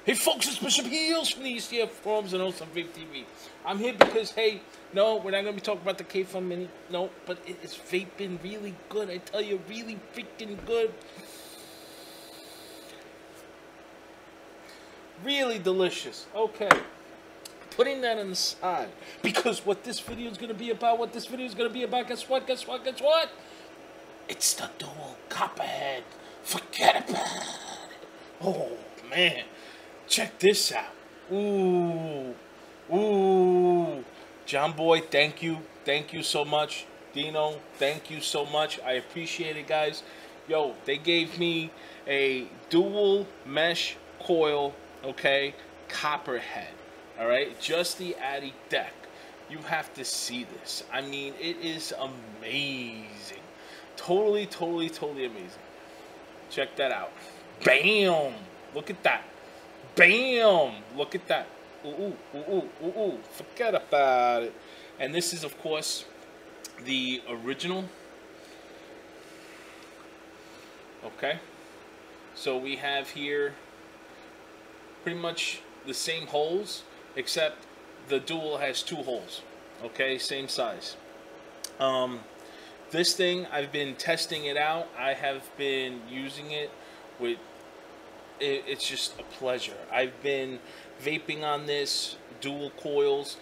Hey folks, it's Bishopheals from the ECF Forums and also Vape TV. I'm here because, hey, no, we're not going to be talking about the K-Fun Mini, no, but it is vaping really good, I tell you, really freaking good. Really delicious. Okay, putting that on the side, because what this video is going to be about, guess what? It's the dual Copperhead. Forget about it. Oh, man. Check this out. Ooh. John Boy, thank you. Thank you so much. Dino, thank you so much. I appreciate it, guys. Yo, they gave me a dual mesh coil, okay, Copperhead. Alright? Just the Addy deck. You have to see this. I mean, it is amazing. Totally amazing. Check that out. Bam! Look at that. Bam! Look at that. Ooh. Forget about it. And this is, of course, the original. Okay. So we have here pretty much the same holes, except the dual has 2 holes. Okay, same size. This thing, I've been testing it out. I have been using it with... It's just a pleasure. I've been vaping on this, dual coils,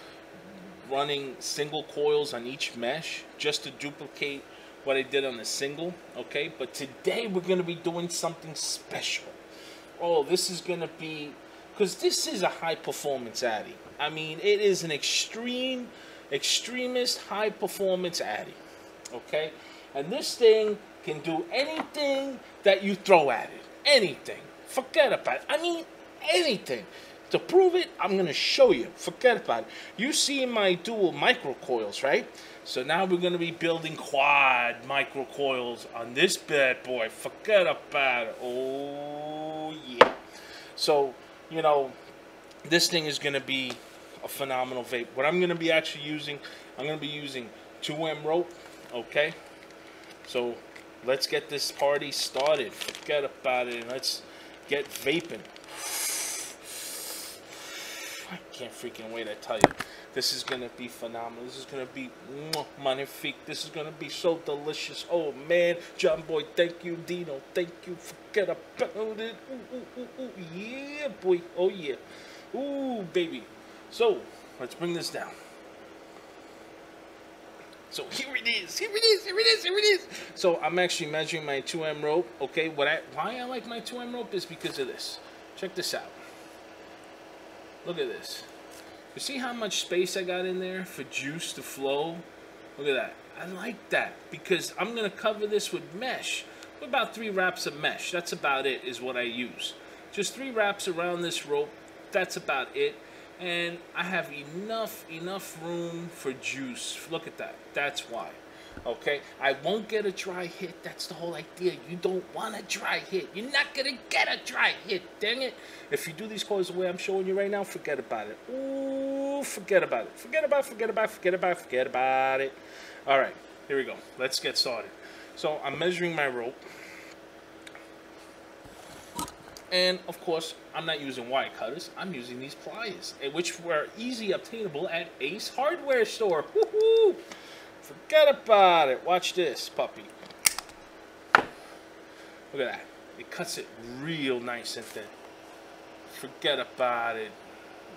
running single coils on each mesh, just to duplicate what I did on the single, okay? But today we're going to be doing something special. Oh, this is going to be... because this is a high-performance Addy. I mean, it is an extremist high-performance Addy, okay? And this thing can do anything that you throw at it. Anything. Forget about it. I mean, anything. To prove it, I'm going to show you. Forget about it. You see my dual micro coils, right? So now we're going to be building quad micro coils on this bad boy. Forget about it. Oh, yeah. So, you know, this thing is going to be a phenomenal vape. What I'm going to be actually using, I'm going to be using 2M rope, okay? So let's get this party started. Forget about it, and let's get vaping. I can't freaking wait, I tell you. This is going to be phenomenal. This is going to be magnifique. This is going to be so delicious. Oh, man. John Boy, thank you. Dino, thank you. Forget about it. Ooh. Yeah, boy. Oh, yeah. Ooh, baby. So, let's bring this down. So, here it is. So, I'm actually measuring my 2M rope. Okay, why I like my 2M rope is because of this. Check this out. Look at this. You see how much space I got in there for juice to flow? Look at that. I like that because I'm going to cover this with mesh. About 3 wraps of mesh. That's about it is what I use. Just 3 wraps around this rope. That's about it. And I have enough room for juice. Look at that. That's why. Okay? I won't get a dry hit. That's the whole idea. You don't want a dry hit. You're not going to get a dry hit. Dang it. If you do these coils the way I'm showing you right now, forget about it. Ooh, forget about it. Forget about it. All right. Here we go. Let's get started. So I'm measuring my rope. And, of course, I'm not using wire cutters. I'm using these pliers, which were easily obtainable at Ace Hardware Store. Woohoo! Forget about it. Watch this, puppy. Look at that. It cuts it real nice and thin. Forget about it.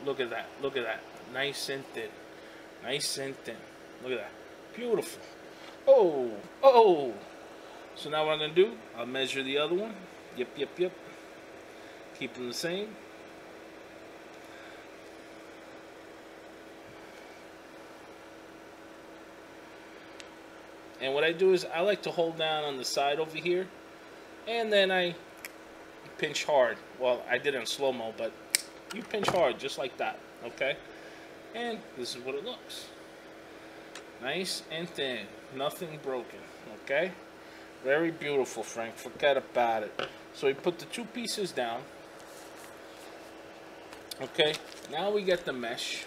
Look at that. Look at that. Nice and thin. Nice and thin. Look at that. Beautiful. Oh. So now what I'm going to do, I'll measure the other one. Yep. Keep them the same. And what I do is I like to hold down on the side over here, and then I pinch hard. Well, I did it in slow-mo, but you pinch hard just like that, okay? And this is what it looks. Nice and thin. Nothing broken, okay? Very beautiful, Frank. Forget about it. So we put the 2 pieces down. Okay, now we get the mesh.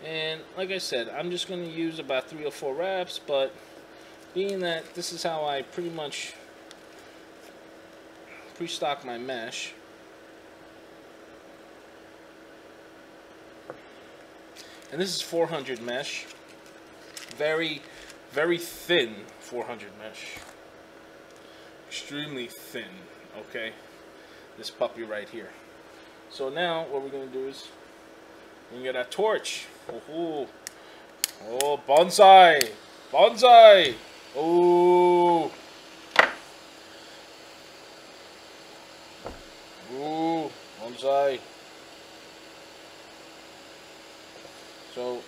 And like I said, I'm just going to use about 3 or 4 wraps, but being that this is how I pretty much pre-stock my mesh, and this is 400 mesh, very thin 400 mesh, extremely thin, okay, this puppy right here. So now what we're going to do is we're going to get our torch. Oh, bonsai, bonsai, oh, bonsai. So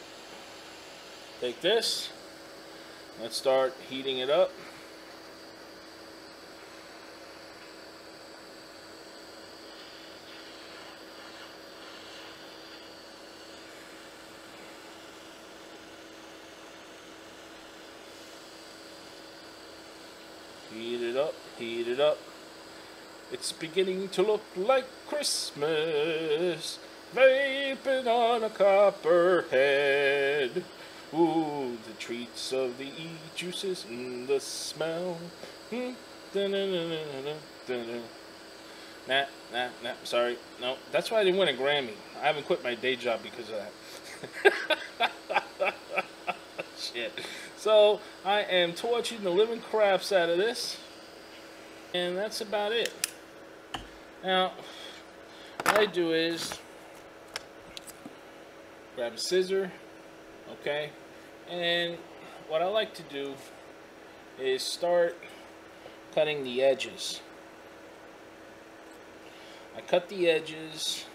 take this, let's start heating it up. Heat it up, heat it up. It's beginning to look like Christmas, vaping on a copperhead. Ooh, the treats of the e-juices, the smell. Nah, sorry. No, that's why I didn't win a Grammy. I haven't quit my day job because of that. Shit. So, I am torching the living craps out of this. And that's about it. Now, what I do is grab a scissor, okay? And what I like to do is start cutting the edges. I cut the edges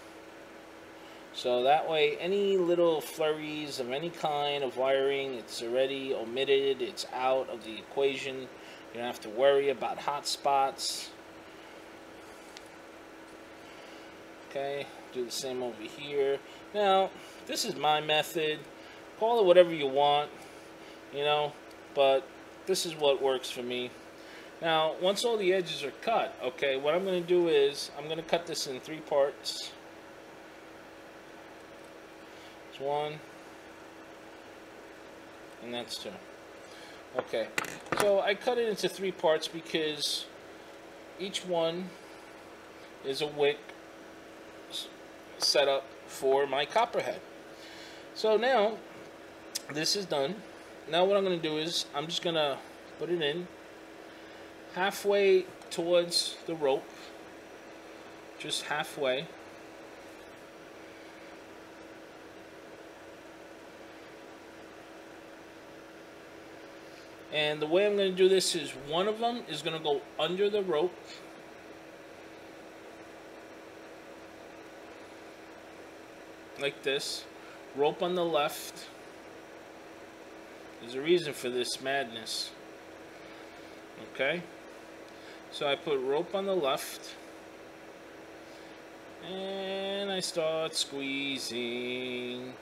so that way any little flurries of any kind of wiring, it's already omitted, it's out of the equation. You don't have to worry about hot spots. Okay, do the same over here. Now, this is my method. Call it whatever you want, you know, but this is what works for me. Now, once all the edges are cut, okay, what I'm going to do is I'm going to cut this in 3 parts. It's 1, and that's 2. Okay, so I cut it into 3 parts because each one is a wick set up for my copperhead. So now this is done. Now what I'm going to do is I'm just going to put it in halfway towards the rope, just halfway. And the way I'm going to do this is one of them is going to go under the rope. Like this. Rope on the left. There's a reason for this madness. Okay? So I put rope on the left. And I start squeezing.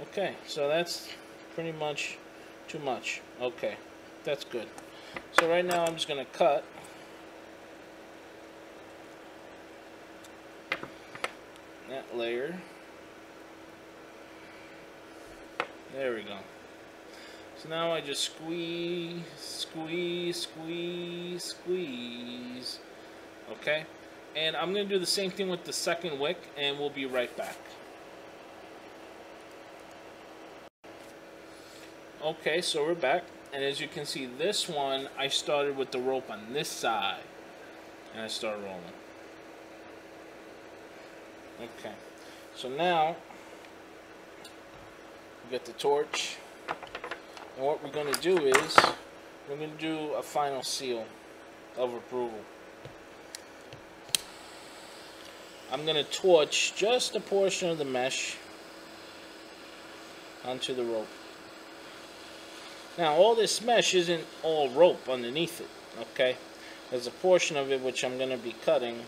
Okay, so that's pretty much too much. Okay, that's good. So right now I'm just going to cut. That layer. There we go. So now I just squeeze, squeeze, squeeze, squeeze. Okay? And I'm going to do the same thing with the second wick, and we'll be right back. Okay, so we're back. And as you can see, this one, I started with the rope on this side. And I started rolling. Okay, so now we get the torch, and what we're going to do is we're going to do a final seal of approval. I'm going to torch just a portion of the mesh onto the rope. Now all this mesh isn't all rope underneath it, okay? There's a portion of it which I'm going to be cutting.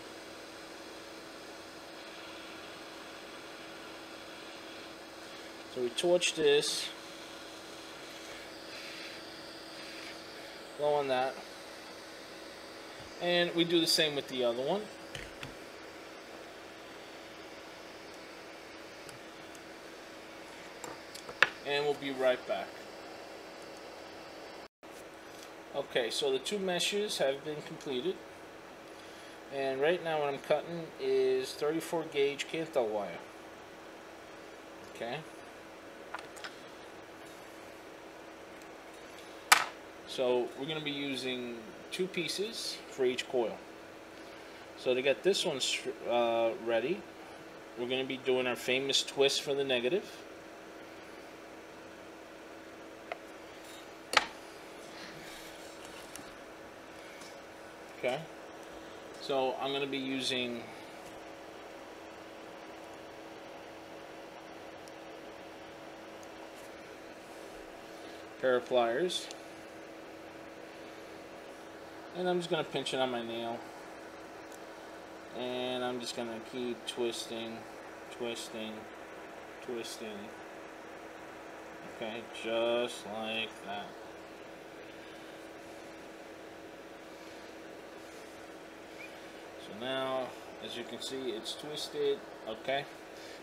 So we torch this, blow on that, and we do the same with the other one. and we'll be right back. Okay, so the 2 meshes have been completed, and right now what I'm cutting is 34 gauge Cantel wire. Okay, so we're going to be using 2 pieces for each coil. So to get this one ready, we're going to be doing our famous twist for the negative. Okay, so I'm going to be using a pair of pliers, and I'm just going to pinch it on my nail, and I'm just going to keep twisting, twisting, twisting. Okay, just like that. So now, as you can see, it's twisted. Okay,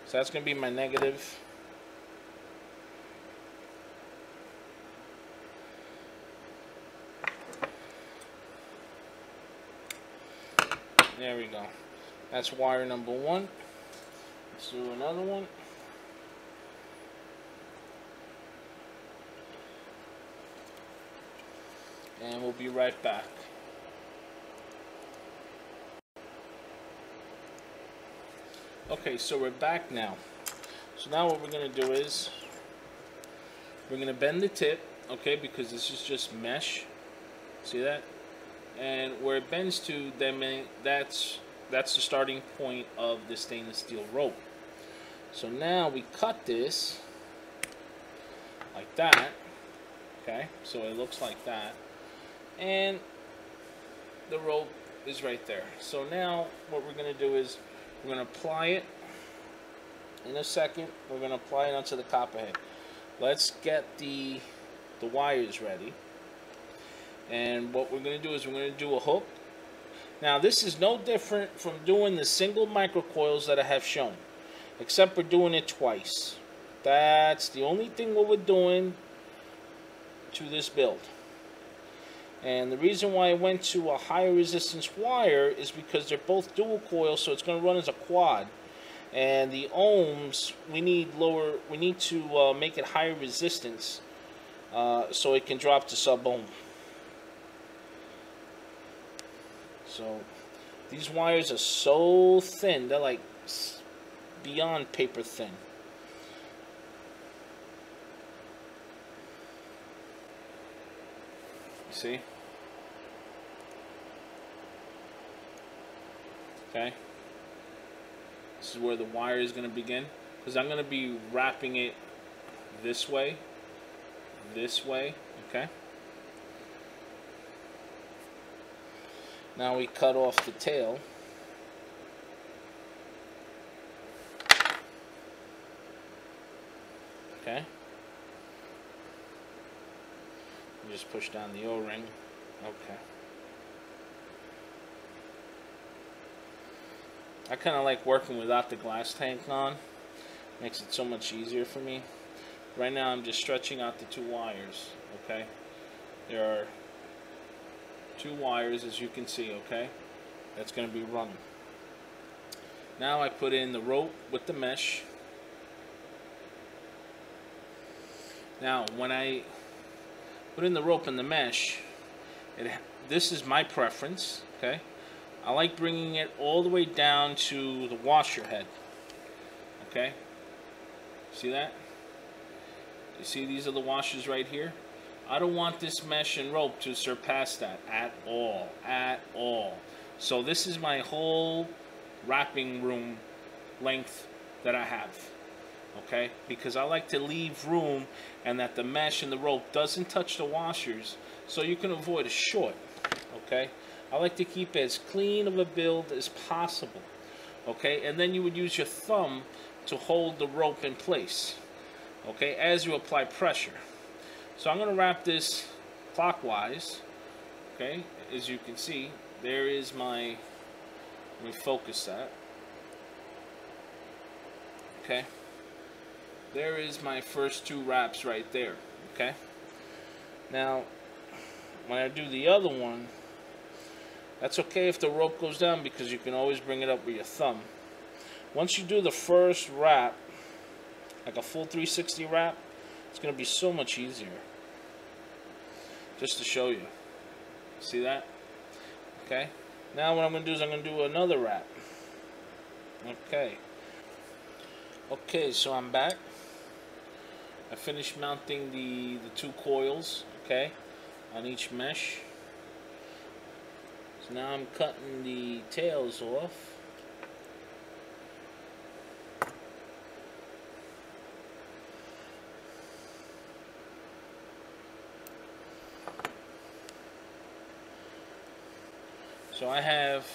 so that's going to be my negative. There we go. That's wire number 1. Let's do another one. And we'll be right back. Okay, so we're back now. So now what we're going to do is we're going to bend the tip, okay, because this is just mesh. See that? And where it bends to, then that's the starting point of the stainless steel rope. So now we cut this like that, okay, so it looks like that, and the rope is right there. So now what we're going to do is we're going to apply it in a second. We're going to apply it onto the copperhead. Let's get the wires ready. And what we're going to do is we're going to do a hook. Now this is no different from doing the single microcoils that I have shown, except we're doing it twice. That's the only thing what we're doing to this build. And the reason why I went to a higher resistance wire is because they're both dual coil, so it's going to run as a quad. And the ohms, we need to make it higher resistance so it can drop to sub-ohm. So these wires are so thin, they're like beyond paper thin. You see? Okay. This is where the wire is going to begin, because I'm going to be wrapping it this way, okay? Now we cut off the tail. Okay. Just push down the O-ring. Okay. I kind of like working without the glass tank on. Makes it so much easier for me. Right now I'm just stretching out the 2 wires. Okay. There are 2 wires, as you can see, okay, that's going to be running. Now I put in the rope with the mesh. Now when I put in the rope and the mesh, this is my preference, okay, I like bringing it all the way down to the washer head, okay, see that? You see these are the washers right here? I don't want this mesh and rope to surpass that at all, So this is my whole wrapping room length that I have, okay? Because I like to leave room and that the mesh and the rope doesn't touch the washers, so you can avoid a short, okay? I like to keep as clean of a build as possible, okay? And then you would use your thumb to hold the rope in place, okay, as you apply pressure. So I'm going to wrap this clockwise, okay, as you can see, there is my, let me focus that, okay, there is my first 2 wraps right there. Okay. Now, when I do the other one, that's okay if the rope goes down because you can always bring it up with your thumb. Once you do the first wrap, like a full 360 wrap, it's going to be so much easier. Just to show you. See that? Okay. Now what I'm going to do is I'm going to do another wrap. Okay. Okay, so I'm back. I finished mounting the 2 coils, okay, on each mesh. So now I'm cutting the tails off. So I have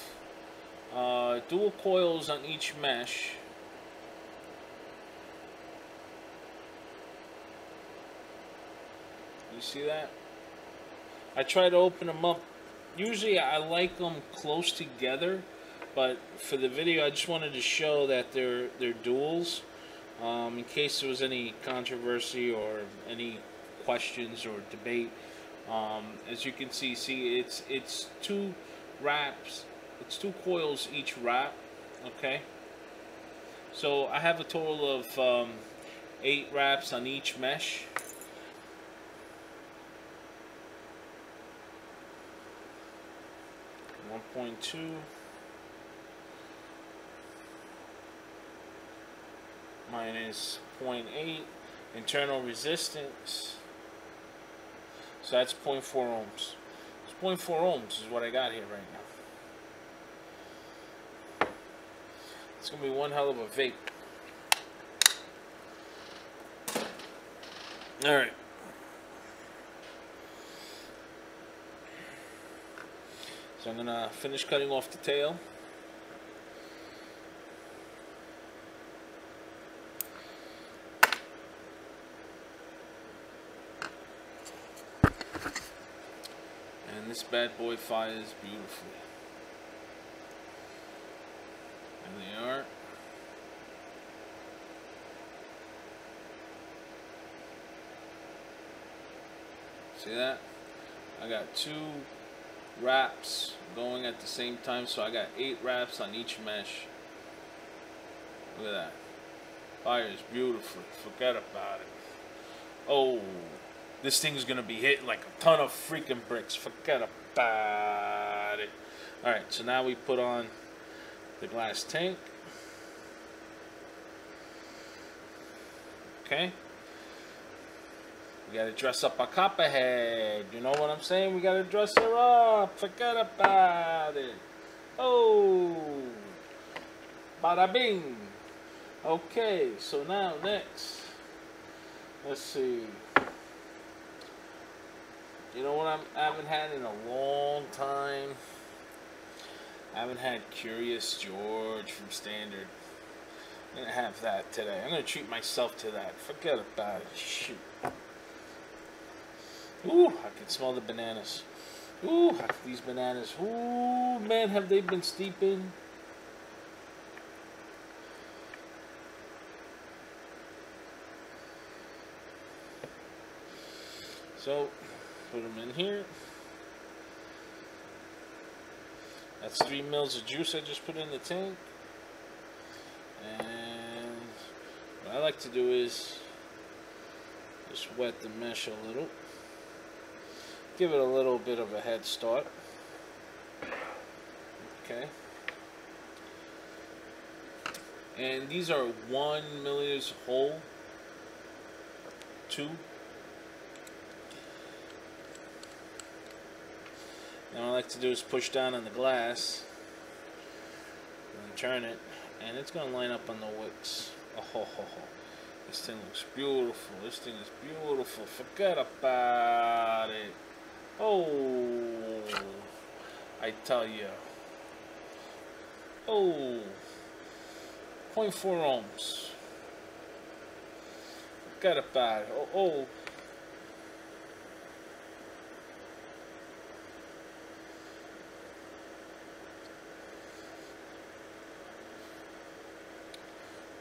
dual coils on each mesh. You see that? I try to open them up. Usually I like them close together, but for the video I just wanted to show that they're duals, in case there was any controversy or any questions or debate. As you can see, it's 2 wraps. It's 2 coils each wrap. Okay. So I have a total of 8 wraps on each mesh. .2 minus 0.8 internal resistance, so that's 0.4 ohms. 0.4 ohms is what I got here right now. It's gonna be one hell of a vape. All right. So I'm going to finish cutting off the tail. And this bad boy fires beautifully. There they are. See that? I got 2 wraps going at the same time, so I got 8 wraps on each mesh. Look at that. Fires beautifully. Forget about it. Oh, this thing's gonna be hitting like a ton of freaking bricks. Forget about it. Alright, so now we put on the glass tank. Okay. We gotta dress up our Copperhead. You know what I'm saying? We gotta dress her up. Forget about it. Oh. Bada bing. Okay, so now next. Let's see. You know what I haven't had in a long time? I haven't had Curious George from Standard. I'm gonna have that today. I'm gonna treat myself to that. Forget about it. Shoot. Ooh, I can smell the bananas. Ooh, these bananas. Ooh, man, have they been steeping? So, put them in here. That's 3 mils of juice I just put in the tank. And what I like to do is just wet the mesh a little. Give it a little bit of a head start. Okay. And these are 1 milliliters whole. 2. And what I like to do is push down on the glass and turn it, and it's going to line up on the wicks. Oh, ho, ho, ho. This thing looks beautiful. This thing is beautiful. Forget about it. Oh, I tell you. Oh, 0.4 ohms. Forget about it. Oh.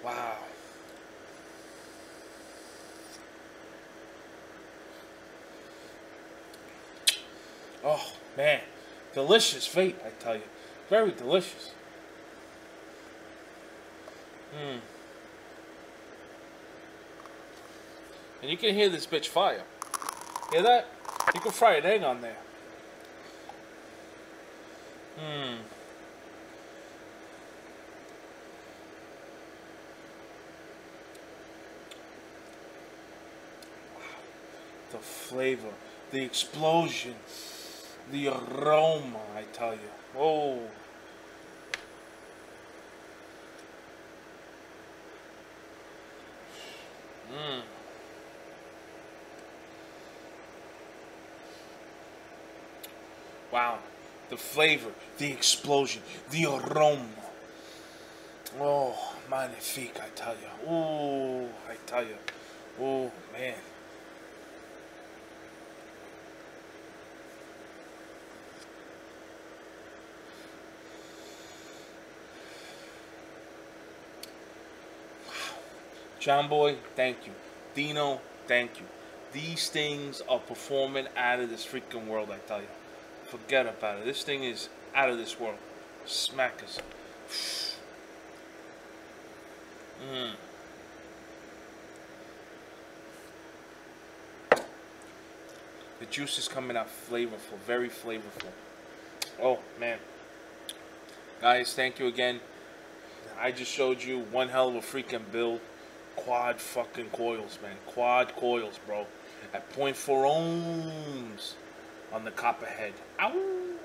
Wow. Oh, man. Delicious vape, I tell you. Very delicious. And you can hear this bitch fire. Hear that? You can fry an egg on there. The flavor, the explosion, the aroma, I tell you. Oh. Wow. The flavor, the explosion, the aroma. Oh, magnifique, I tell you. Oh, I tell you. Oh, man. John Boy, thank you. Dino, thank you. These things are performing out of this freaking world, I tell you. Forget about it. This thing is out of this world. Smackers. The juice is coming out flavorful, very flavorful. Oh, man. Guys, thank you again. I just showed you one hell of a freaking build. Quad fucking coils, man. Quad coils, bro. At 0.4 ohms on the Copperhead. Ow!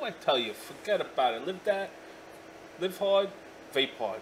I tell you, forget about it. Live hard, vape hard.